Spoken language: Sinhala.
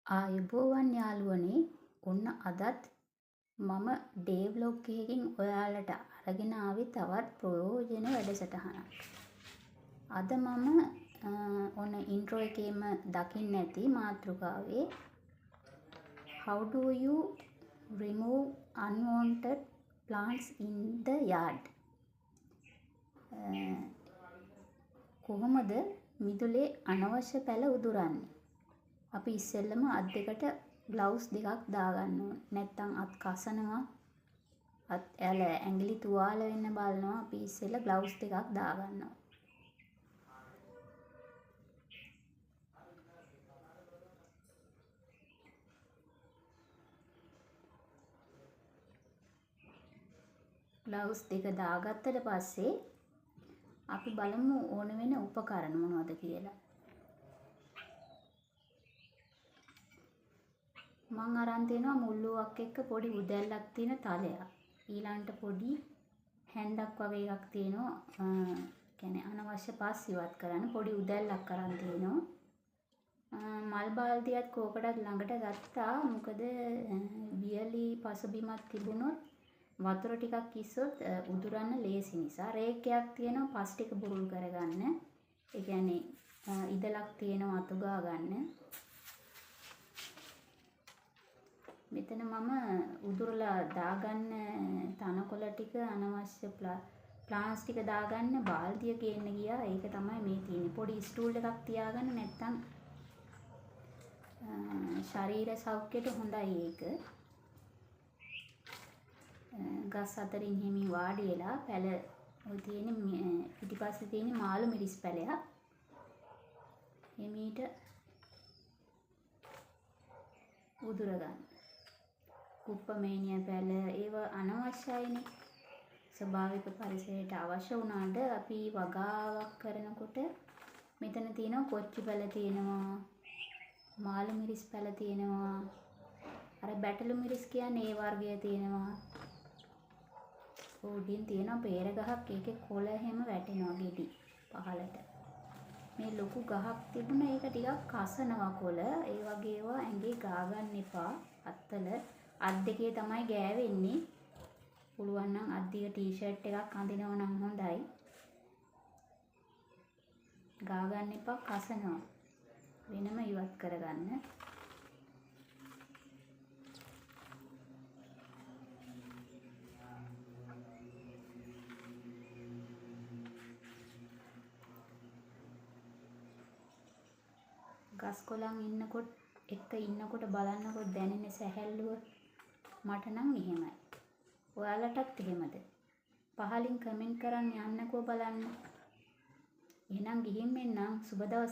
ආයුබෝවන් යාළුවනේ. ඔන්න අදත් මම ඩේ ව්ලොග් එකකින් ඔයාලට අරගෙන ආවේ තවත් ප්‍රයෝජන වැඩසටහනක්. අද මම ඔන්න ඉන්ට්‍රෝ එකේම දකින්න ඇති මාතෘකාවේ how do you remove unwanted plants in the yard? කොහොමද මිදුලේ අනවශ්‍ය පැල උදුරන්නේ? අපි ඉස්සෙල්ලම අත් දෙකට ග්ලව්ස් දෙකක් දාගන්න ඕන. නැත්තම් අත් කසනවා. ඇඟිලි තුවාල වෙන්න බලනවා. අපි ඉස්සෙල්ලා ග්ලව්ස් දෙකක් දාගන්නවා. ග්ලව්ස් දෙක දාගත්තට පස්සේ අපි බලමු ඕන වෙන උපකරණ මොනවද කියලා. මං අරන් තියෙනවා මුල්ලුවක් එක්ක පොඩි උදැල්ලක් තියෙන තලයක්. ඊළඟට පොඩි හැන්දක් වගේ එකක් තියෙනවා. කියන්නේ අනවශ්‍ය පස් ඉවත් කරන්න පොඩි උදැල්ලක් අරන් තියෙනවා. මල් බාල්දියත් කෝකටත් ළඟට ගත්තා. මොකද වියලි පසුබිමක් තිබුණොත් වතුර ටිකක් ඉස්සොත් උදුරන්න ලේසි නිසා. රේකයක් තියෙනවා පස් ටික බුරුල් කරගන්න. ඒ කියන්නේ ඉදලක් තියෙනවා අතු ගා ගන්න. මෙතන මම උදුරලා දාගන්න තනකොළ ටික අනවශ්‍ය ප්ලාන්ට්ස් ටික දාගන්න බාල්දිය ගේන්න ගියා. ඒක තමයි මේ තියෙන්නේ. පොඩි ස්ටූල් එකක් තියාගන්න නැත්තම් ශරීර සෞඛ්‍යයට හොඳයි ඒක. ගස් අතරින් හිමින් වාඩි වෙලා පැල ඔය තියෙන පිටිපස්සේ තියෙන මාළු මිරිස් පැලයක් හිමීට උදුර ගන්න. කුප්පමේනිය පැල ඒව අනවශ්‍යයිනේ. ස්වභාවික පරිසරයට අවශ්‍ය වුණාට අපි වගාවක් කරනකොට මෙතන තියෙනවා කොච්චි පැල තියෙනවා, මාළු මිරිස් පැල තියෙනවා, අර බැටළු මිරිස් කියන්නේ ඒ වර්ගය තියෙනවා. උඩින් තියෙනවා peer ගහක්. ඒකේ කොළ හැම වැටෙනවා ගෙඩි පහලට. මේ ලොකු ගහක් තිබුණා. ඒක ටිකක් කසනවා කොළ. ඒ වගේ ඒවා ඇඟේ ගා ගන්න එපා. අත්වල අත් දෙකේ තමයි ගෑවෙන්නේ. පුළුවන් නම් අත් දිග ටී-ෂර්ට් එකක් අඳිනවා නම් හොඳයි. ගා ගන්න එපා කසනවා. වෙනම ඉවත් කරගන්න. ගස් කොළන් ඉන්නකොට බලන්නකොට දැනෙන සැහැල්ලුව මට නම් එහෙමයි. ඔයාලටත් එහෙමද? පහලින් කමෙන්ට් කරන්න යන්නකෝ බලන්න. එහෙනම් ගිහින් මෙන්නම් සුබ දවසක්.